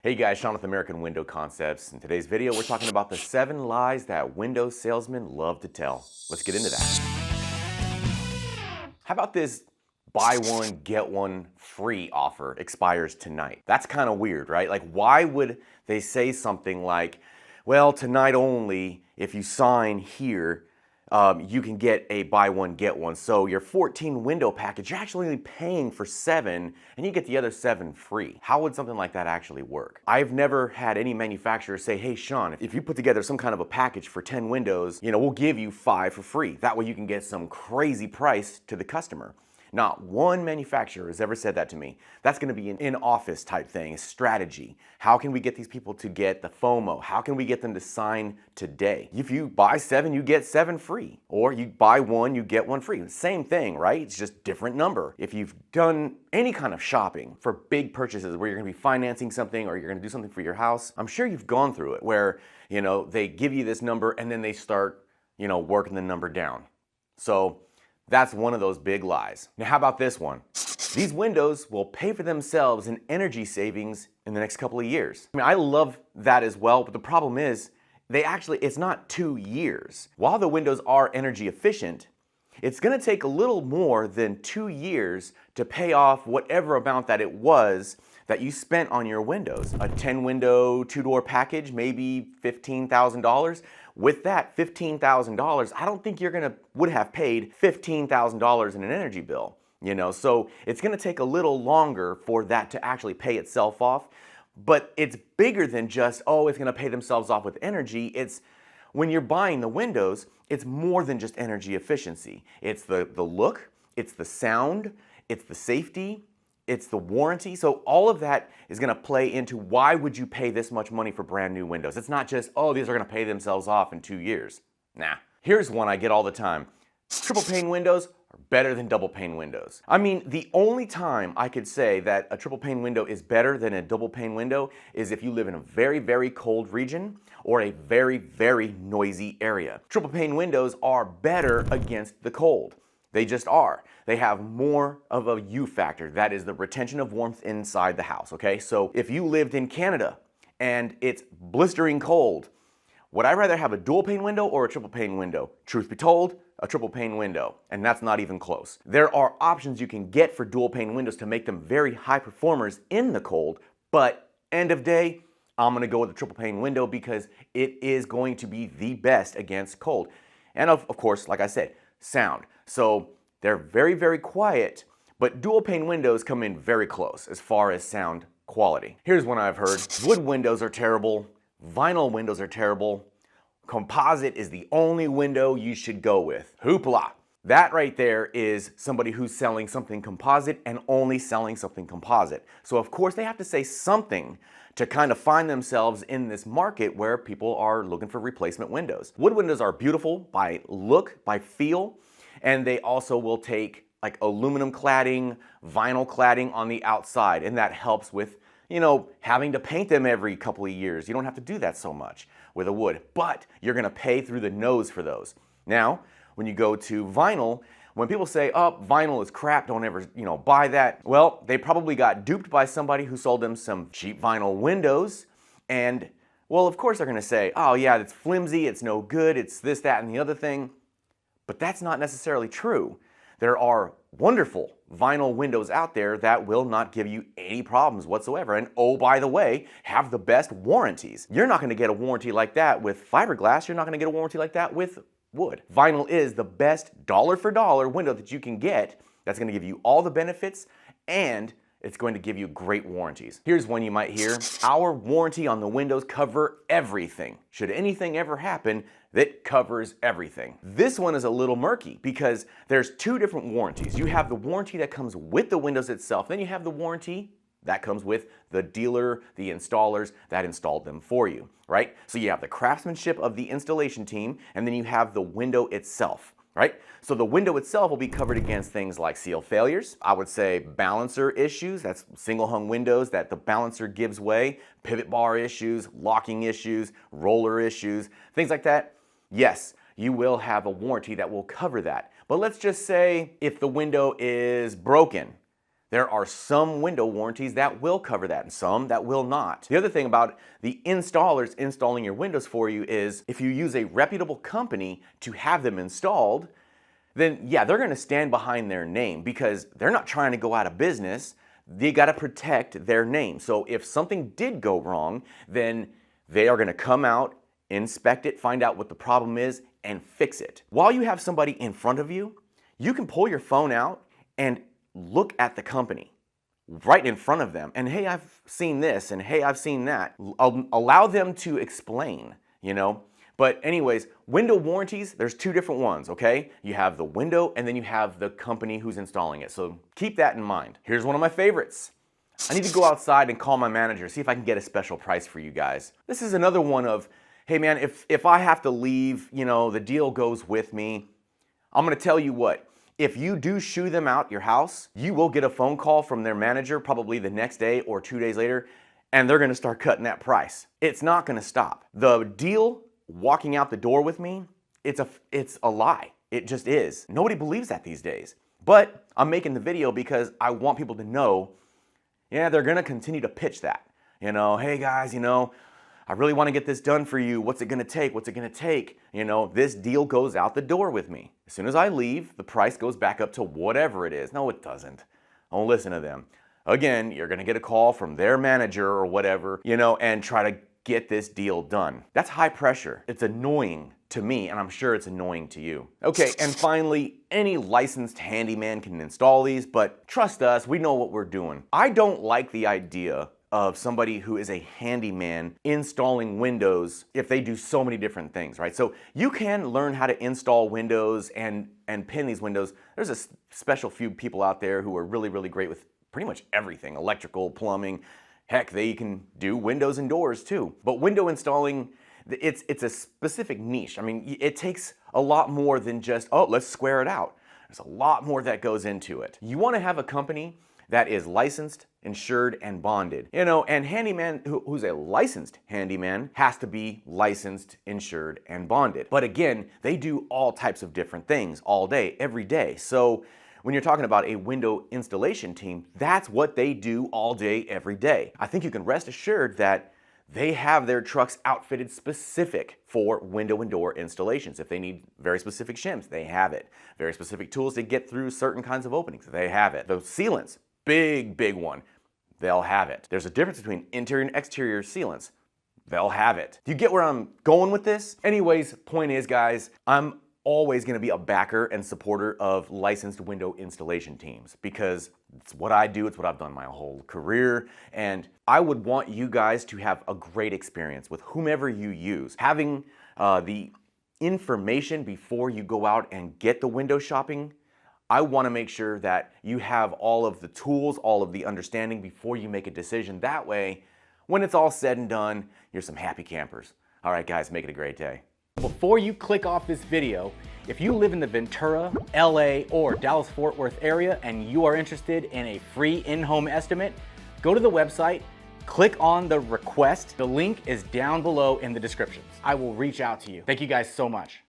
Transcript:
Hey guys, Sean with American Window Concepts. In today's video, we're talking about the 7 lies that window salesmen love to tell. Let's get into that. How about this buy one, get one free offer expires tonight? That's kind of weird, right? Like, why would they say something like, well, tonight only, if you sign here, you can get a buy one, get one. So your 14 window package, you're actually only paying for 7 and you get the other 7 free. How would something like that actually work? I've never had any manufacturer say, hey Sean, if you put together some kind of a package for 10 windows, we'll give you 5 for free. That way you can get some crazy price to the customer. Not one manufacturer has ever said that to me. That's gonna be an in-office type thing, a strategy. How can we get these people to get the FOMO? How can we get them to sign today? If you buy 7, you get 7 free. Or you buy 1, you get 1 free. Same thing, right? It's just different number. If you've done any kind of shopping for big purchases where you're gonna be financing something or you're gonna do something for your house, I'm sure you've gone through it where, they give you this number and then they start, working the number down. So that's one of those big lies. Now, how about this one? These windows will pay for themselves in energy savings in the next couple of years. I love that as well, but the problem is, it's not 2 years. While the windows are energy efficient, it's gonna take a little more than 2 years to pay off whatever amount that it was that you spent on your windows. A 10 window, 2-door package, maybe $15,000. With that $15,000, I don't think would have paid $15,000 in an energy bill. So it's gonna take a little longer for that to actually pay itself off. But it's bigger than just, it's gonna pay themselves off with energy. It's when you're buying the windows, it's more than just energy efficiency. It's the look, it's the sound, it's the safety, it's the warranty. So all of that is gonna play into why would you pay this much money for brand new windows? It's not just, these are gonna pay themselves off in 2 years. Nah. Here's one I get all the time. Triple pane windows are better than double pane windows. The only time I could say that a triple pane window is better than a double pane window is if you live in a very, very cold region or a very, very noisy area. Triple pane windows are better against the cold. They just are. They have more of a U factor. That is the retention of warmth inside the house, okay? So if you lived in Canada and it's blistering cold, would I rather have a dual pane window or a triple pane window? Truth be told, a triple pane window, and that's not even close. There are options you can get for dual pane windows to make them very high performers in the cold, but end of day, I'm gonna go with the triple pane window because it is going to be the best against cold. And of course, like I said, sound. So they're very, very quiet, but dual pane windows come in very close as far as sound quality. Here's one I've heard. Wood windows are terrible. Vinyl windows are terrible. Composite is the only window you should go with. Hoopla. That right there is somebody who's selling something composite and only selling something composite. So of course they have to say something to kind of find themselves in this market where people are looking for replacement windows. Wood windows are beautiful by look, by feel, and they also will take like aluminum cladding, vinyl cladding on the outside, and that helps with having to paint them every couple of years. You don't have to do that so much with a wood, but you're gonna pay through the nose for those. Now, when you go to vinyl, when people say, vinyl is crap, don't ever, buy that. Well, they probably got duped by somebody who sold them some cheap vinyl windows. And, well, of course they're gonna say, oh yeah, it's flimsy, it's no good, it's this, that, and the other thing. But that's not necessarily true. There are wonderful vinyl windows out there that will not give you any problems whatsoever. And oh, by the way, have the best warranties. You're not gonna get a warranty like that with fiberglass. You're not gonna get a warranty like that with wood. Vinyl is the best dollar for dollar window that you can get that's gonna give you all the benefits and it's going to give you great warranties. Here's one you might hear. Our warranty on the windows cover everything. Should anything ever happen, that covers everything. This one is a little murky because there's 2 different warranties. You have the warranty that comes with the windows itself, then you have the warranty that comes with the dealer, the installers that installed them for you, right? So you have the craftsmanship of the installation team, and then you have the window itself. Right? So the window itself will be covered against things like seal failures. I would say balancer issues, that's single hung windows that the balancer gives way, pivot bar issues, locking issues, roller issues, things like that. Yes, you will have a warranty that will cover that. But let's just say if the window is broken, There are some window warranties that will cover that and some that will not. The other thing about the installers installing your windows for you is if you use a reputable company to have them installed, then yeah, they're gonna stand behind their name because they're not trying to go out of business. They gotta protect their name. So if something did go wrong, then they are gonna come out, inspect it, find out what the problem is, and fix it. While you have somebody in front of you, you can pull your phone out and look at the company right in front of them. And hey, I've seen this, and hey, I've seen that. Allow them to explain, you know? But anyways, window warranties, there's two different ones, okay? You have the window and then you have the company who's installing it. So keep that in mind. Here's one of my favorites. I need to go outside and call my manager, see if I can get a special price for you guys. This is another one of, hey man, if I have to leave, you know, the deal goes with me. I'm gonna tell you what, if you do shoo them out your house, you will get a phone call from their manager probably the next day or 2 days later, and they're gonna start cutting that price. It's not gonna stop. The deal walking out the door with me, it's a lie. It just is. Nobody believes that these days. But I'm making the video because I want people to know, yeah, they're gonna continue to pitch that. You know, hey guys, you know, I really wanna get this done for you. What's it gonna take? What's it gonna take? You know, this deal goes out the door with me. As soon as I leave, the price goes back up to whatever it is. No, it doesn't. Don't listen to them. Again, you're gonna get a call from their manager or whatever, you know, and try to get this deal done. That's high pressure. It's annoying to me, and I'm sure it's annoying to you. Okay, and finally, any licensed handyman can install these, but trust us, we know what we're doing. I don't like the idea of somebody who is a handyman installing windows if they do so many different things, right? So you can learn how to install windows and pin these windows. There's a special few people out there who are really, really great with pretty much everything, electrical, plumbing. Heck, they can do windows and doors too. But window installing, it's a specific niche. I mean, it takes a lot more than just, oh, let's square it out. There's a lot more that goes into it. You want to have a company that is licensed, insured, and bonded. You know, and handyman, who's a licensed handyman, has to be licensed, insured, and bonded. But again, they do all types of different things all day, every day. So when you're talking about a window installation team, that's what they do all day, every day. I think you can rest assured that they have their trucks outfitted specific for window and door installations. If they need very specific shims, they have it. Very specific tools to get through certain kinds of openings, they have it. Those sealants, big one, they'll have it. There's a difference between interior and exterior sealants. They'll have it. Do you get where I'm going with this? Anyways, point is, guys, I'm always gonna be a backer and supporter of licensed window installation teams because it's what I do, it's what I've done my whole career, and I would want you guys to have a great experience with whomever you use. Having the information before you go out and get the window shopping, I wanna make sure that you have all of the tools, all of the understanding before you make a decision. That way, when it's all said and done, you're some happy campers. All right, guys, make it a great day. Before you click off this video, if you live in the Ventura, LA, or Dallas-Fort Worth area and you are interested in a free in-home estimate, go to the website, click on the request. The link is down below in the descriptions. I will reach out to you. Thank you guys so much.